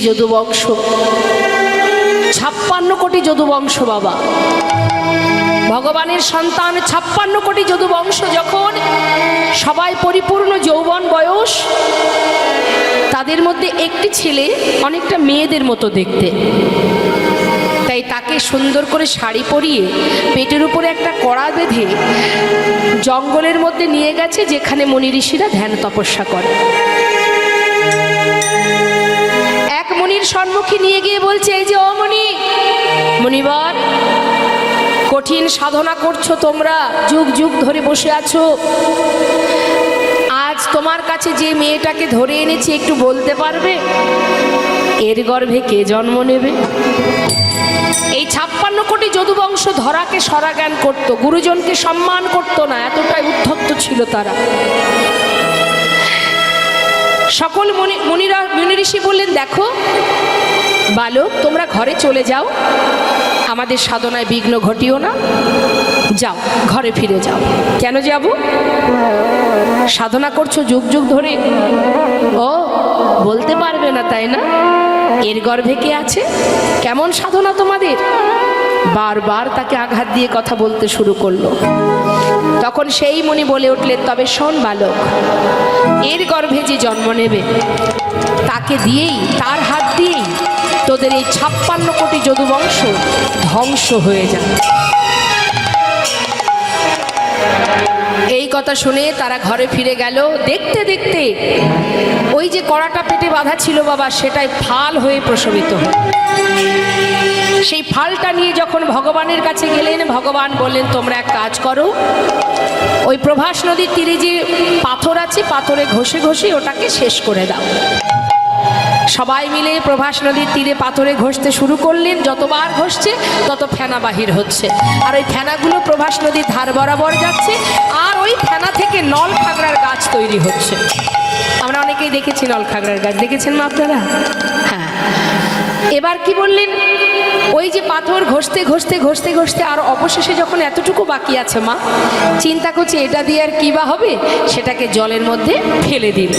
যদুবংশ, 56 কোটি যদুবংশ বাবা, ভগবানের সন্তান 56 কোটি যদুবংশ। যখন সবাই পরিপূর্ণ যৌবন বয়স, তাদের মধ্যে একটি ছেলে অনেকটা মেয়েদের মতো দেখতে, তাই তাকে সুন্দর করে শাড়ি পরিয়ে পেটের উপরে একটা কড়া বেঁধে জঙ্গলের মধ্যে নিয়ে গেছে, যেখানে মুনি ঋষিরা ধ্যান তপস্যা করে। এক মুনির সম্মুখে নিয়ে গিয়ে বলছে, এই যে ও মুনি, মুনিবর, কঠিন সাধনা করছো তোমরা, যুগ যুগ ধরে বসে আছো, আজ তোমার কাছে যে মেয়েটাকে ধরে এনেছি একটু বলতে পারবে এর গর্ভে কে জন্ম নেবে? এই 56 কোটি যদুবংশ ধরাকে সরাজ্ঞান করত, গুরুজনকে সম্মান করত না, এতটাই উদ্ধত্ত ছিল তারা। সকল মুনি ঋষি বললেন, দেখো বালক, তোমরা ঘরে চলে যাও, আমাদের সাধনায় বিঘ্ন ঘটিও না, যাও ঘরে ফিরে যাও। কেন যাব? সাধনা করছো যুগ যুগ ধরে, ও বলতে পারবে না তাই না? এর গর্ভে কে আছে? কেমন সাধনা তোমাদের? বারবার তাকে আঘাত দিয়ে কথা বলতে শুরু করলো। তখন সেই মুনি বলে উঠলেন, তবে শোন বালক, এর গর্ভে যে জন্ম নেবে তাকে দিয়েই, তার হাত দিয়েই তোদের এই 56 কোটি যদুবংশ ধ্বংস হয়ে যায়। এই কথা শুনে তারা ঘরে ফিরে গেল। দেখতে দেখতে ওই যে কড়াটা পেটে বাঁধা ছিল বাবা, সেটাই ফাল হয়ে প্রসবিত হয়। সেই ফালটা নিয়ে যখন ভগবানের কাছে গেলেন, ভগবান বললেন, তোমরা এক কাজ করো, ওই প্রভাস নদীর তীরে যে পাথর আছে, পাথরে ঘষে ঘষে ওটাকে শেষ করে দাও। সবাই মিলে প্রভাস নদীর তীরে পাথরে ঘষতে শুরু করলেন। যতবার ঘষছে তত ফেনা বাহির হচ্ছে, আর ওই ফেনাগুলো প্রভাস নদীর ধার বরাবর যাচ্ছে, আর ওই ফেনা থেকে নল খাগড়ার গাছ তৈরি হচ্ছে। আমরা অনেকেই দেখেছি নল খাগড়ার গাছ, দেখেছেন না আপনারা? হ্যাঁ। এবার কি বললেন, ওই যে পাথর ঘষতে ঘষতে ঘষতে ঘষতে আর অবশেষে যখন এতটুকু বাকি আছে, মা চিন্তা করছে এটা দিয়ে আর কি বা হবে, সেটাকে জলের মধ্যে ফেলে দিল।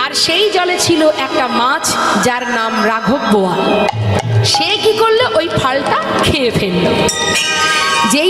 আর সেই জলে ছিল একটা মাছ, যার নাম রাঘব বোয়াল। সে কি করলো, ওই ফালটা খেয়ে ফেললো। যেই